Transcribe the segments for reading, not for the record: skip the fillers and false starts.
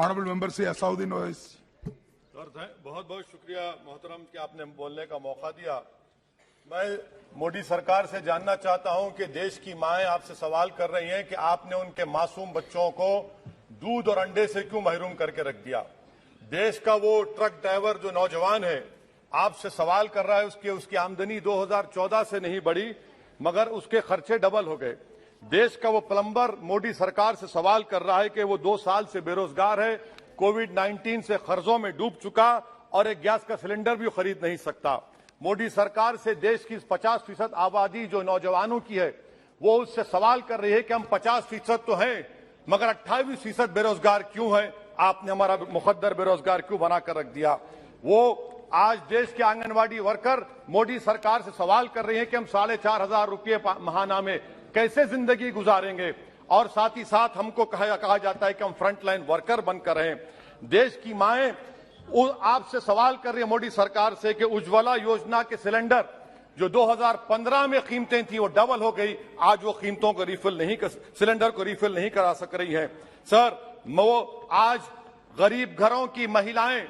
Honorable Member Sri Asauddin Owaisi. Sir बहुत बहुत शुक्रिया मोहतरम कि आपने बोलने का मौका दिया। मैं मोदी सरकार से जानना चाहता हूं कि देश की माएं आपसे सवाल कर रही हैं कि आपने उनके मासूम बच्चों को दूध और अंडे से क्यों महरूम करके रख दिया। देश का वो ट्रक ड्राइवर जो नौजवान है आपसे सवाल कर रहा है, उसकी आमदनी 2014 से नहीं बढ़ी मगर उसके खर्चे डबल हो गए। देश का वो प्लम्बर मोदी सरकार से सवाल कर रहा है कि वो 2 साल से बेरोजगार है, कोविड-19 से कर्जों में डूब चुका और एक गैस का सिलेंडर भी खरीद नहीं सकता। मोदी सरकार से देश की 50% आबादी जो नौजवानों की है वो उससे सवाल कर रही है कि हम 50% तो हैं मगर 28% बेरोजगार क्यों है, आपने हमारा मुकद्दर बेरोजगार क्यों बनाकर रख दिया। वो आज देश के आंगनवाड़ी वर्कर मोदी सरकार से सवाल कर रही है कि हम 4,500 रुपये महाना में कैसे जिंदगी गुजारेंगे और साथ ही साथ हमको कहा जाता है कि हम फ्रंटलाइन वर्कर बनकर रहें। देश की माएं आपसे सवाल कर रही है मोदी सरकार से कि उज्ज्वला योजना के सिलेंडर जो 2015 में कीमतें थी वो डबल हो गई, आज वो कीमतों को सिलेंडर को रिफिल नहीं करा सक रही है। सर वो आज गरीब घरों की महिलाएं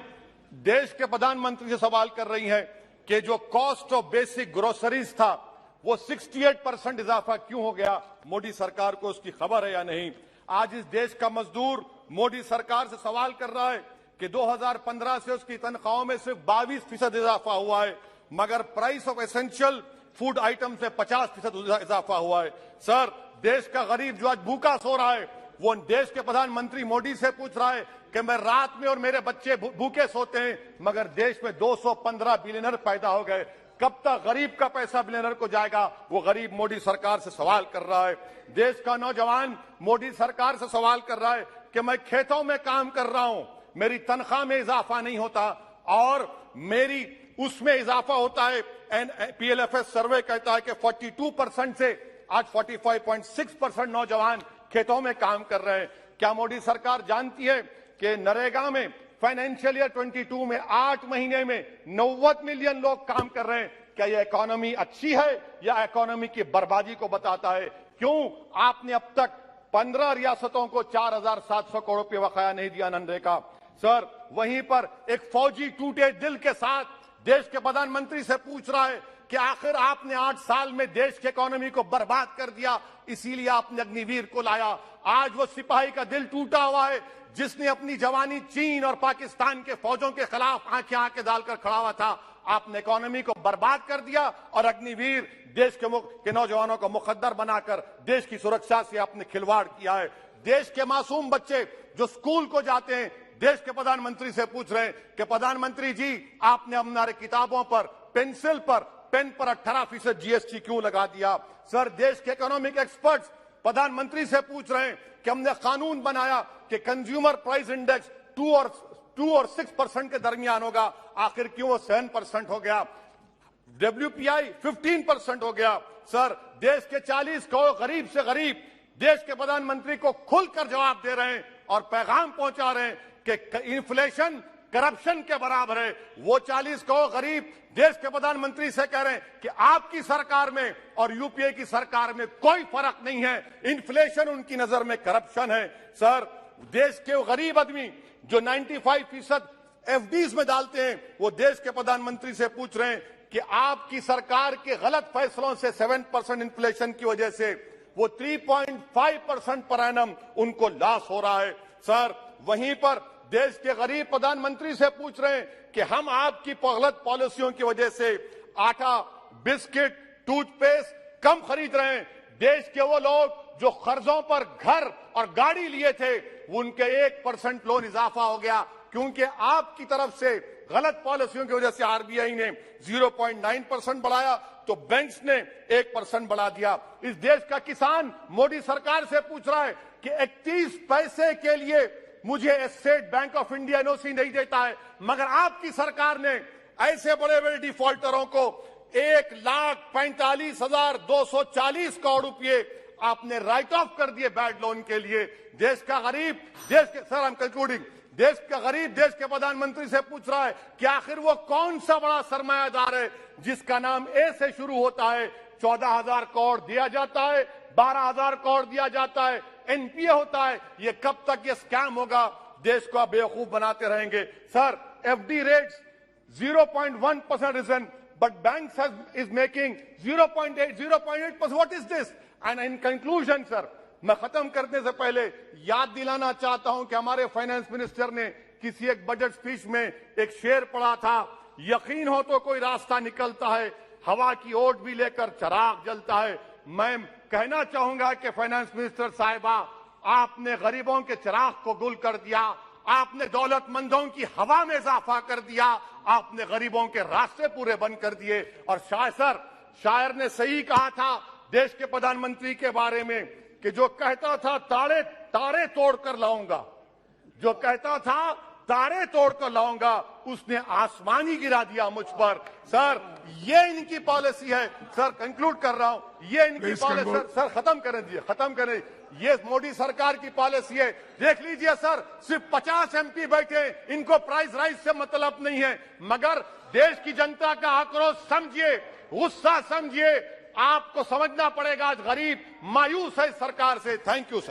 देश के प्रधानमंत्री से सवाल कर रही हैं कि जो कॉस्ट ऑफ बेसिक ग्रोसरीज था वो 68% इजाफा क्यों हो गया, मोदी सरकार को उसकी खबर है या नहीं। आज इस देश का मजदूर मोदी सरकार से सवाल कर रहा है कि 2015 से उसकी तनख्वाहों में सिर्फ 22% इजाफा हुआ है मगर price of essential food item से 50% इजाफा हुआ है। सर देश का गरीब जो आज भूखा सो रहा है वो देश के प्रधानमंत्री मोदी से पूछ रहा है कि मैं रात में और मेरे बच्चे भूखे सोते हैं मगर देश में 215 बिलियनर पैदा हो गए, कब तक गरीब का पैसा बिलियनर को जाएगा, वो गरीब मोदी सरकार से सवाल कर रहा है। देश का नौजवान मोदी सरकार से सवाल कर रहा है कि मैं खेतों में काम कर रहा हूं, मेरी तनख्वाह में इजाफा नहीं होता और मेरी उसमें इजाफा होता है। PLFS सर्वे कहता है कि 42% से आज 45.6% नौजवान खेतों में काम कर रहे हैं। क्या मोदी सरकार जानती है कि नरेगा में फाइनेंशियल ईयर 22 में 8 महीने में 90 मिलियन लोग काम कर रहे हैं। क्या यह इकोनॉमी अच्छी है या इकोनॉमी की बर्बादी को बताता है। क्यों आपने अब तक 15 रियासतों को 4,700 करोड़ रुपये बकाया नहीं दिया मनरेगा। सर वहीं पर एक फौजी टूटे दिल के साथ देश के प्रधानमंत्री से पूछ रहा है कि आखिर आपने 8 साल में देश की इकोनॉमी को बर्बाद कर दिया, इसीलिए आपने अग्निवीर को लाया। आज वो सिपाही का दिल टूटा हुआ है जिसने अपनी जवानी चीन और पाकिस्तान के फौजों के खिलाफ आंखें डालकर खड़ा हुआ था। आपने इकोनॉमी को बर्बाद कर दिया और अग्निवीर देश के नौजवानों को मुकद्दर बनाकर देश की सुरक्षा से आपने खिलवाड़ किया है। देश के मासूम बच्चे जो स्कूल को जाते हैं देश के प्रधानमंत्री से पूछ रहे हैं कि प्रधानमंत्री जी आपने हमारे किताबों पर पेंसिल पर पेन पर 18% GST क्यों लगा दिया। सर देश के इकोनॉमिक एक्सपर्ट्स प्रधानमंत्री से पूछ रहे हैं कि हमने कानून बनाया कि कंज्यूमर प्राइस इंडेक्स 2 और 6% के दरमियान होगा, आखिर क्यों वो 7% हो गया। WPI 15% हो गया। सर देश के 40 करोड़ गरीब से गरीब देश के प्रधानमंत्री को खुलकर जवाब दे रहे हैं और पैगाम पहुंचा रहे हैं कि इन्फ्लेशन करप्शन के बराबर है। वो 40 करोड़ गरीब देश के प्रधानमंत्री से कह रहे हैं कि आपकी सरकार में और यूपीए की सरकार में कोई फर्क नहीं है, इन्फ्लेशन उनकी नजर में करप्शन है। सर देश के गरीब आदमी जो 95% FDs में डालते हैं वो देश के प्रधानमंत्री से पूछ रहे हैं कि आपकी सरकार के गलत फैसलों से 7% इन्फ्लेशन की वजह से वो 3.5% पर एनम उनको लॉस हो रहा है। सर वहीं पर देश के गरीब प्रधानमंत्री से पूछ रहे हैं कि हम आपकी गलत पॉलिसियों की वजह से आटा, बिस्किट, टूथपेस्ट कम खरीद रहे हैं। देश के वो लोग जो कर्जों पर घर और गाड़ी लिए थे उनके 1% लोन इजाफा हो गया क्योंकि आपकी तरफ से गलत पॉलिसियों की वजह से RBI ने 0.9% बढ़ाया तो बैंक्स ने 1% बढ़ा दिया। इस देश का किसान मोदी सरकार से पूछ रहा है कि 31 पैसे के लिए मुझे state bank of India NOC नहीं देता है मगर आपकी सरकार ने ऐसे बड़े बड़े डिफॉल्टरों को 1,45,240 करोड़ रुपए आपने राइट ऑफ कर दिए बैड लोन के लिए। देश का गरीब सर आई एम कंक्लूडिंग, देश का गरीब देश के प्रधानमंत्री से पूछ रहा है कि आखिर वो कौन सा बड़ा सरमायादार है जिसका नाम ए से शुरू होता है। 14,000 करोड़ दिया जाता है, 12,000 करोड़ दिया जाता है, NPA होता है। ये कब तक ये स्कैम होगा देश को आप बेवकूफ बनाते रहेंगे। Sir, FD rates 0.1% risen, but banks is making 0.8, 0.8%. What is this? And in conclusion, sir, मैं खत्म करने से पहले याद दिलाना चाहता हूं कि हमारे फाइनेंस मिनिस्टर ने किसी एक बजट स्पीच में एक शेर पढ़ा था, यकीन हो तो कोई रास्ता निकलता है, हवा की ओट भी लेकर चिराग जलता है। मैं कहना चाहूंगा कि फाइनेंस मिनिस्टर साहिबा, आपने गरीबों के चिराग को गुल कर दिया, आपने दौलतमंदों की हवा में इजाफा कर दिया, आपने गरीबों के रास्ते पूरे बंद कर दिए। और शायर ने सही कहा था देश के प्रधानमंत्री के बारे में कि जो कहता था तारे तोड़कर लाऊंगा, जो कहता था तारे तोड़कर लाऊंगा, उसने आसमान ही गिरा दिया मुझ पर। सर, ये इनकी पॉलिसी है। सर, कंक्लूड कर रहा हूं, ये इनकी पॉलिसी। सर, खत्म करें। ये मोदी सरकार की पॉलिसी है। देख लीजिए सर, सिर्फ 50 एमपी बैठे, इनको प्राइस राइज से मतलब नहीं है, मगर देश की जनता का आक्रोश समझिए, गुस्सा समझिए। आपको समझना पड़ेगा, आज गरीब मायूस है सरकार से। Thank you sir.